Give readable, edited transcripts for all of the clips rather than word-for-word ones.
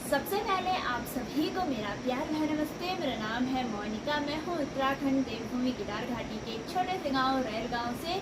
सबसे पहले आप सभी को मेरा प्यार भरा नमस्ते। मेरा नाम है मोनिका। मैं हूँ उत्तराखंड देवभूमि केदार घाटी के एक छोटे से गांव रैल गांव से।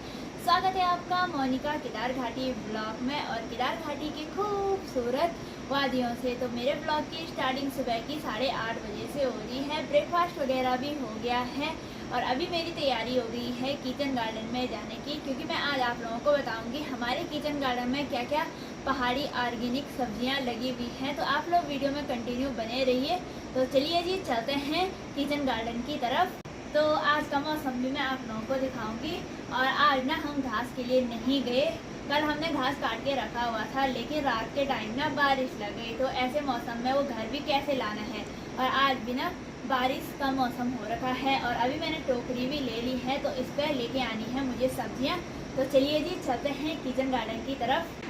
स्वागत है आपका मोनिका केदार घाटी ब्लॉग में और केदार घाटी की खूबसूरत वादियों से। तो मेरे ब्लॉग की स्टार्टिंग सुबह की 8:30 बजे से हो रही है। ब्रेकफास्ट वगैरह भी हो गया है और अभी मेरी तैयारी हो गई है किचन गार्डन में जाने की, क्योंकि मैं आज आप लोगों को बताऊंगी हमारे किचन गार्डन में क्या क्या पहाड़ी ऑर्गेनिक सब्जियां लगी हुई हैं। तो आप लोग वीडियो में कंटिन्यू बने रहिए। तो चलिए जी चलते हैं किचन गार्डन की तरफ। तो आज का मौसम भी मैं आप लोगों को दिखाऊंगी। और आज ना हम घास के लिए नहीं गए। कल हमने घास काट के रखा हुआ था, लेकिन रात के टाइम ना बारिश लग गई। तो ऐसे मौसम में वो घर भी कैसे लाना है। और आज भी ना बारिश का मौसम हो रखा है और अभी मैंने टोकरी भी ले ली है, तो इस पर लेके आनी है मुझे सब्जियां। तो चलिए जी चलते हैं किचन गार्डन की तरफ।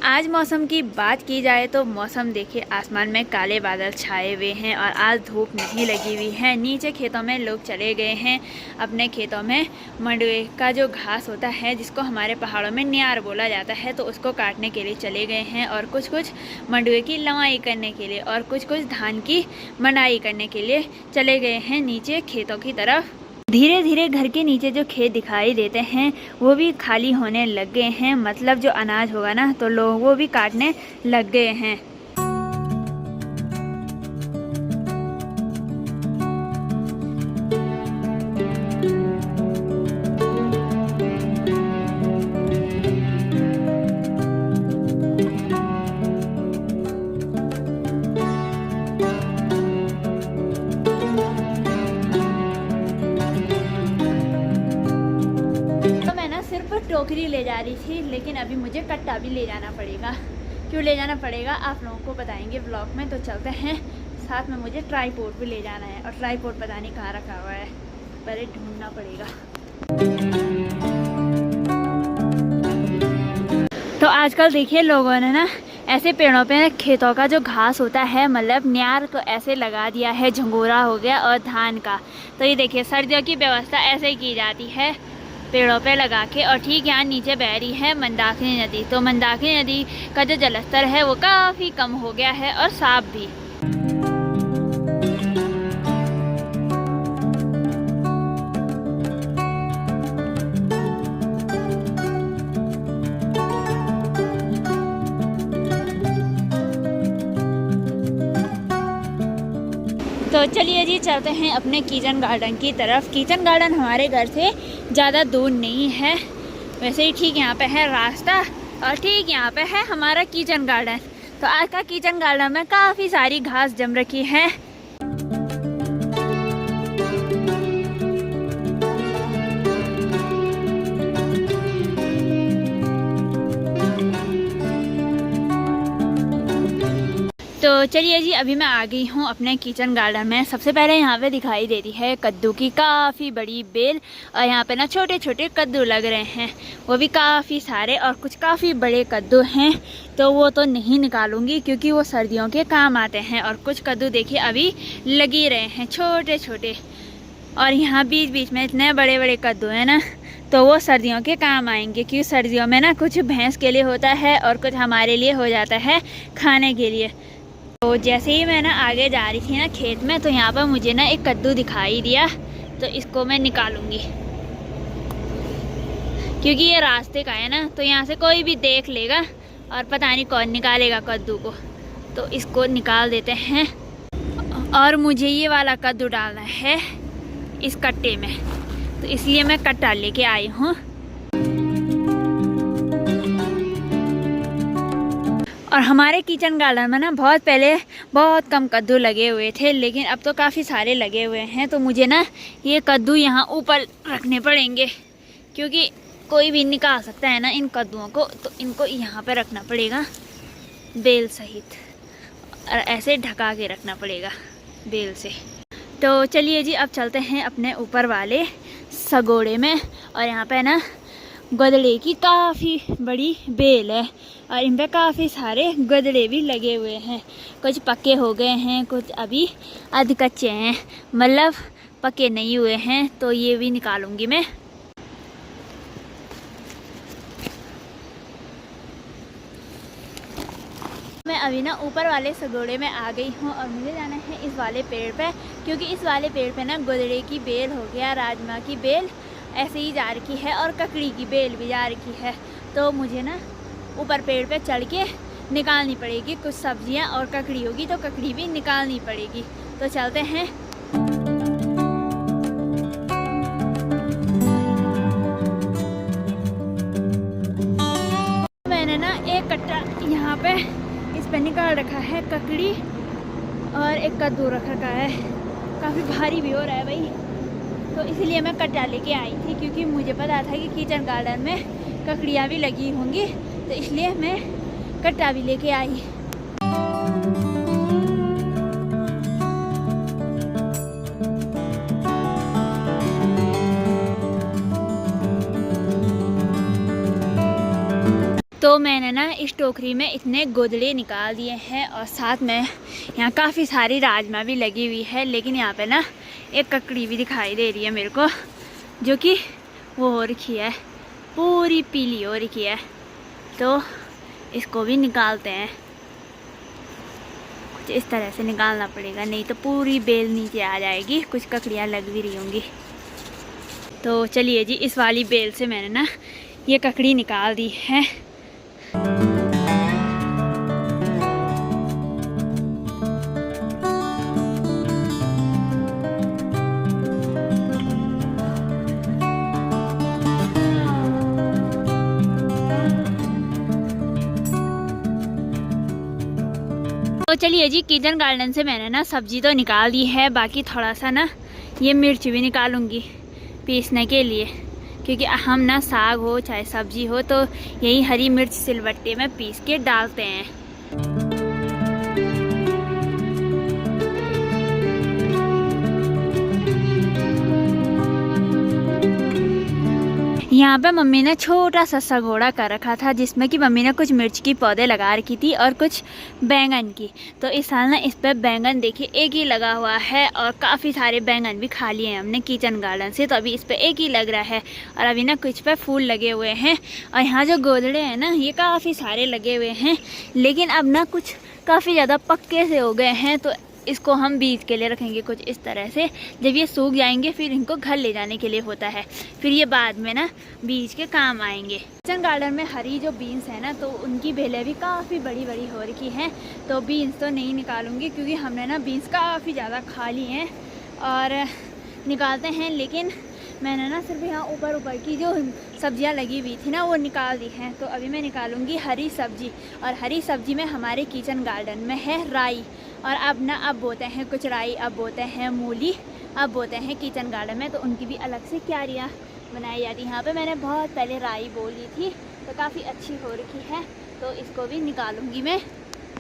आज मौसम की बात की जाए तो मौसम देखिए, आसमान में काले बादल छाए हुए हैं और आज धूप नहीं लगी हुई है। नीचे खेतों में लोग चले गए हैं अपने खेतों में। मंडुए का जो घास होता है, जिसको हमारे पहाड़ों में न्यार बोला जाता है, तो उसको काटने के लिए चले गए हैं। और कुछ कुछ मंडुए की लवाई करने के लिए और कुछ कुछ धान की मंडाई करने के लिए चले गए हैं नीचे खेतों की तरफ। धीरे धीरे घर के नीचे जो खेत दिखाई देते हैं वो भी खाली होने लग गए हैं। मतलब जो अनाज होगा ना, तो लोग वो भी काटने लग गए हैं। टोकरी ले जा रही थी, लेकिन अभी मुझे कट्टा भी ले जाना पड़ेगा। क्यों ले जाना पड़ेगा आप लोगों को बताएंगे ब्लॉग में। तो चलते हैं, साथ में मुझे ट्राईपोड भी ले जाना है और ट्राईपोड पता नहीं कहाँ रखा हुआ है, पहले ढूंढना पड़ेगा। तो आजकल देखिए लोगों ने ना ऐसे पेड़ों पे खेतों का जो घास होता है, मतलब न्यार को ऐसे लगा दिया है। झंगोरा हो गया और धान का। तो ये देखिए सर्दियों की व्यवस्था ऐसे ही की जाती है, पेड़ों पे लगा के। और ठीक यहाँ नीचे बह रही है मंदाकिनी नदी। तो मंदाकिनी नदी का जो जलस्तर है वो काफ़ी कम हो गया है और साफ भी। तो चलिए जी चलते हैं अपने किचन गार्डन की तरफ। किचन गार्डन हमारे घर से ज़्यादा दूर नहीं है, वैसे ही ठीक यहाँ पे है रास्ता और ठीक यहाँ पे है हमारा किचन गार्डन। तो आज का किचन गार्डन में काफ़ी सारी घास जम रखी है। तो चलिए जी अभी मैं आ गई हूँ अपने किचन गार्डन में। सबसे पहले यहाँ पे दिखाई दे रही है कद्दू की काफ़ी बड़ी बेल और यहाँ पे ना छोटे छोटे कद्दू लग रहे हैं, वो भी काफ़ी सारे। और कुछ काफ़ी बड़े कद्दू हैं, तो वो तो नहीं निकालूंगी क्योंकि वो सर्दियों के काम आते हैं। और कुछ कद्दू देखिए अभी लगी रहे हैं छोटे छोटे। और यहाँ बीच बीच में इतने बड़े बड़े कद्दू हैं ना, तो वो सर्दियों के काम आएंगे। क्योंकि सर्दियों में ना कुछ भैंस के लिए होता है और कुछ हमारे लिए हो जाता है खाने के लिए। तो जैसे ही मैं ना आगे जा रही थी ना खेत में, तो यहाँ पर मुझे ना एक कद्दू दिखाई दिया, तो इसको मैं निकालूंगी। क्योंकि ये रास्ते का है ना, तो यहाँ से कोई भी देख लेगा और पता नहीं कौन निकालेगा कद्दू को। तो इसको निकाल देते हैं। और मुझे ये वाला कद्दू डालना है इस कट्टे में, तो इसलिए मैं कट्टा लेके आई हूँ। और हमारे किचन गार्डन में ना बहुत पहले बहुत कम कद्दू लगे हुए थे, लेकिन अब तो काफ़ी सारे लगे हुए हैं। तो मुझे ना ये कद्दू यहाँ ऊपर रखने पड़ेंगे, क्योंकि कोई भी निकाल सकता है ना इन कद्दुओं को। तो इनको यहाँ पे रखना पड़ेगा बेल सहित, और ऐसे ढका के रखना पड़ेगा बेल से। तो चलिए जी अब चलते हैं अपने ऊपर वाले सगोड़े में। और यहाँ पे ना गदड़े की काफ़ी बड़ी बेल है और इन पर काफ़ी सारे गदड़े भी लगे हुए हैं। कुछ पक्के हो गए हैं, कुछ अभी अध कच्चे हैं, मतलब पके नहीं हुए हैं। तो ये भी निकालूंगी मैं। मैं अभी ना ऊपर वाले सगोड़े में आ गई हूँ और मुझे जाना है इस वाले पेड़ पे, क्योंकि इस वाले पेड़ पे ना गोदड़े की बेल हो गया, राजमा की बेल ऐसे ही जा रखी है और ककड़ी की बेल भी जा रखी है। तो मुझे ना ऊपर पेड़ पे चढ़ के निकालनी पड़ेगी कुछ सब्जियाँ, और ककड़ी होगी तो ककड़ी भी निकालनी पड़ेगी। तो चलते हैं। मैंने ना एक कट्टा यहाँ पे इस पे निकाल रखा है ककड़ी, और एक कद्दू रख रखा है। काफ़ी भारी भी हो रहा है भाई, तो इसलिए मैं कट्टा लेके आई थी, क्योंकि मुझे पता था कि किचन गार्डन में ककड़ियाँ भी लगी होंगी, तो इसलिए मैं कट्टा भी लेके आई। तो मैंने ना इस टोकरी में इतने गोदड़े निकाल दिए हैं, और साथ में यहाँ काफ़ी सारी राजमा भी लगी हुई है। लेकिन यहाँ पे ना एक ककड़ी भी दिखाई दे रही है मेरे को, जो कि वो हो रखी है, पूरी पीली हो रखी है। तो इसको भी निकालते हैं। कुछ इस तरह से निकालना पड़ेगा, नहीं तो पूरी बेल नीचे आ जाएगी। कुछ ककड़ियाँ लग भी रही होंगी। तो चलिए जी, इस वाली बेल से मैंने ना ये ककड़ी निकाल दी है। तो चलिए जी, किचन गार्डन से मैंने ना सब्जी तो निकाल दी है, बाकी थोड़ा सा ना ये मिर्च भी निकालूंगी पीसने के लिए, क्योंकि हम ना साग हो चाहे सब्जी हो तो यही हरी मिर्च सिलबट्टे में पीस के डालते हैं। यहाँ पे मम्मी ने छोटा सा सगोड़ा कर रखा था, जिसमें कि मम्मी ने कुछ मिर्च की पौधे लगा रखी थी और कुछ बैंगन की। तो इस साल ना इस पे बैंगन देखिए एक ही लगा हुआ है, और काफ़ी सारे बैंगन भी खा लिए हैं हमने किचन गार्डन से। तो अभी इस पे एक ही लग रहा है, और अभी ना कुछ पे फूल लगे हुए हैं। और यहाँ जो गोदड़े हैं ना, ये काफ़ी सारे लगे हुए हैं, लेकिन अब ना कुछ काफ़ी ज़्यादा पक्के से हो गए हैं। तो इसको हम बीज के लिए रखेंगे कुछ इस तरह से। जब ये सूख जाएंगे फिर इनको घर ले जाने के लिए होता है, फिर ये बाद में ना बीज के काम आएंगे। किचन गार्डन में हरी जो बीन्स है ना, तो उनकी बेलें भी काफ़ी बड़ी बड़ी हो रखी हैं। तो बीन्स तो नहीं निकालूंगी, क्योंकि हमने ना बीन्स काफ़ी ज़्यादा खा ली हैं, और निकालते हैं। लेकिन मैंने ना सिर्फ यहाँ ऊपर ऊपर की जो सब्जियाँ लगी हुई थी ना, वो निकाल दी हैं। तो अभी मैं निकालूंगी हरी सब्जी, और हरी सब्जी में हमारे किचन गार्डन में है राई। और अब बोते हैं कुछ राई, अब बोते हैं मूली, अब बोते हैं किचन गार्डन में। तो उनकी भी अलग से क्यारियाँ बनाई जाती। यहाँ पे मैंने बहुत पहले राई बोली थी, तो काफ़ी अच्छी हो रखी है। तो इसको भी निकालूंगी मैं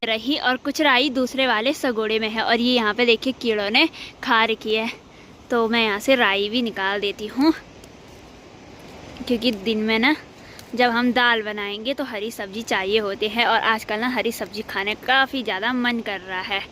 रही। और कुछ राई दूसरे वाले सगोड़े में है, और ये यहाँ पे देखिए कीड़ों ने खा रखी है। तो मैं यहाँ से राई भी निकाल देती हूँ, क्योंकि दिन में ना जब हम दाल बनाएंगे तो हरी सब्जी चाहिए होती है, और आजकल ना हरी सब्जी खाने का काफ़ी ज़्यादा मन कर रहा है।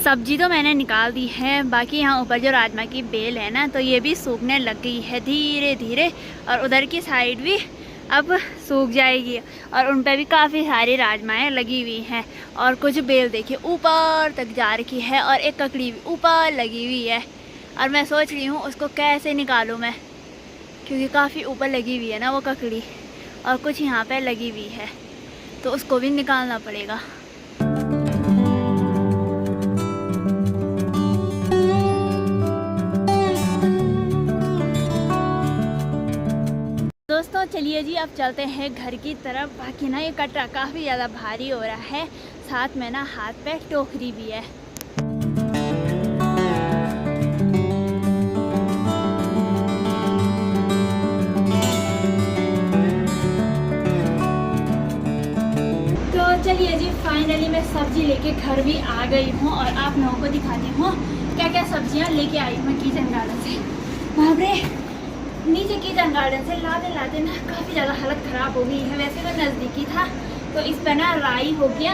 सब्जी तो मैंने निकाल दी है, बाकी यहाँ ऊपर जो राजमा की बेल है ना, तो ये भी सूखने लग गई है धीरे धीरे, और उधर की साइड भी अब सूख जाएगी। और उन पर भी काफ़ी सारी राजमाएँ लगी हुई हैं, और कुछ बेल देखिए ऊपर तक जा रखी है, और एक ककड़ी भी ऊपर लगी हुई है। और मैं सोच रही हूँ उसको कैसे निकालूँ मैं, क्योंकि काफ़ी ऊपर लगी हुई है ना वो ककड़ी, और कुछ यहाँ पर लगी हुई है, तो उसको भी निकालना पड़ेगा। दोस्तों चलिए जी, अब चलते हैं घर की तरफ। बाकी ना ये कटरा काफ़ी ज़्यादा भारी हो रहा है, साथ में ना हाथ पे टोकरी भी है। तो चलिए जी, फाइनली मैं सब्जी लेके घर भी आ गई हूँ, और आप लोगों को दिखाती हूँ क्या क्या सब्जियाँ लेके आई हूँ मैं किचन गार्डन से। बाप रे, नीचे किचन गार्डन से लाते लाते ना काफ़ी ज़्यादा हालत ख़राब हो गई है। वैसे तो नज़दीकी था तो इस पर ना राई हो गया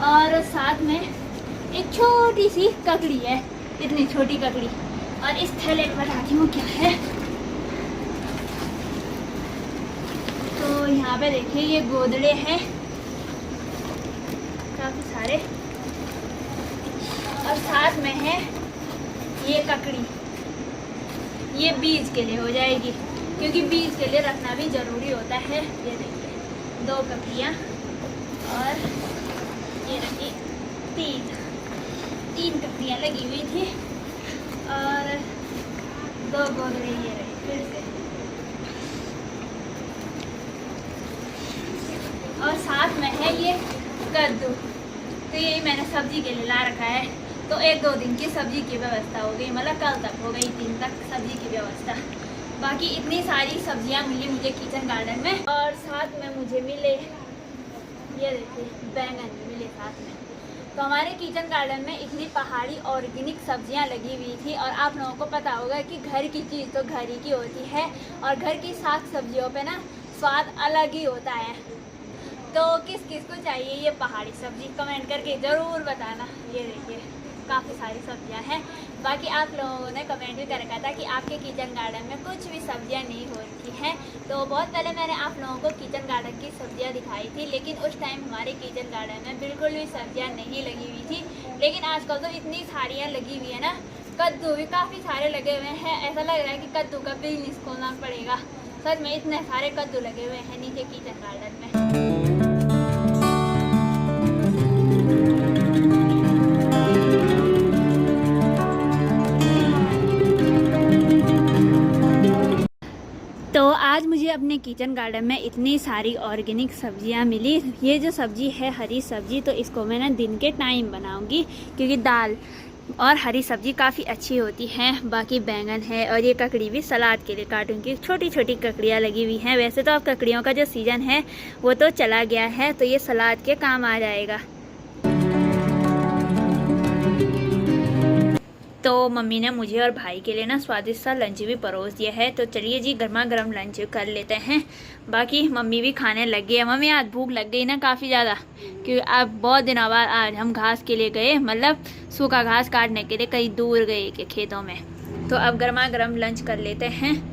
और साथ में एक छोटी सी ककड़ी है, इतनी छोटी ककड़ी। और इस थैले को बताती हूँ क्या है। तो यहाँ पे देखिए ये गोदड़े हैं काफ़ी सारे और साथ में है ये ककड़ी। ये बीज के लिए हो जाएगी क्योंकि बीज के लिए रखना भी ज़रूरी होता है। ये देखिए 2 ककड़ियाँ और ये रखी 3 ककड़ियाँ लगी हुई थी और 2 गोदड़े ये रही फिर से। और साथ में है ये कद्दू, तो ये मैंने सब्जी के लिए ला रखा है। तो 1-2 दिन की सब्जी की व्यवस्था हो गई, मतलब कल तक हो गई, 3 तक सब्जी की व्यवस्था। बाकी इतनी सारी सब्जियां मिली मुझे किचन गार्डन में। और साथ में मुझे मिले ये देखिए बैंगन मिले साथ में। तो हमारे किचन गार्डन में इतनी पहाड़ी ऑर्गेनिक सब्जियां लगी हुई थी। और आप लोगों को पता होगा कि घर की चीज़ तो घर ही की होती है और घर की साग सब्जियों पे ना स्वाद अलग ही होता है। तो किस किस को चाहिए ये पहाड़ी सब्जी कमेंट करके ज़रूर बताना। ये देखिए काफ़ी सारी सब्जियां हैं। बाकी आप लोगों ने कमेंट भी कर रखा था कि आपके किचन गार्डन में कुछ भी सब्जियां नहीं हो रखी हैं। तो बहुत पहले मैंने आप लोगों को किचन गार्डन की सब्जियां दिखाई थी, लेकिन उस टाइम हमारे किचन गार्डन में बिल्कुल भी सब्जियां नहीं लगी हुई थी। लेकिन आजकल तो इतनी सारियाँ लगी हुई है ना, कद्दू भी काफ़ी सारे लगे हुए हैं। ऐसा लग रहा है कि कद्दू का बिजनेस खोलना पड़ेगा। सच में इतने सारे कद्दू लगे हुए हैं नीचे किचन गार्डन में। तो आज मुझे अपने किचन गार्डन में इतनी सारी ऑर्गेनिक सब्जियां मिली। ये जो सब्जी है हरी सब्जी, तो इसको मैं ना दिन के टाइम बनाऊंगी क्योंकि दाल और हरी सब्जी काफ़ी अच्छी होती हैं। बाकी बैंगन है और ये ककड़ी भी सलाद के लिए काटूंगी। छोटी छोटी ककड़ियाँ लगी हुई हैं। वैसे तो अब ककड़ियों का जो सीज़न है वो तो चला गया है, तो ये सलाद के काम आ जाएगा। तो मम्मी ने मुझे और भाई के लिए ना स्वादिष्ट सा लंच भी परोस दिया है। तो चलिए जी गर्मा गर्म लंच कर लेते हैं। बाकी मम्मी भी खाने लग गई है। मम्मी आज भूख लग गई ना काफ़ी ज़्यादा, क्योंकि अब बहुत दिनों बाद आज हम घास के लिए गए, मतलब सूखा घास काटने के लिए कहीं दूर गए के खेतों में। तो अब गर्मा गर्म लंच कर लेते हैं।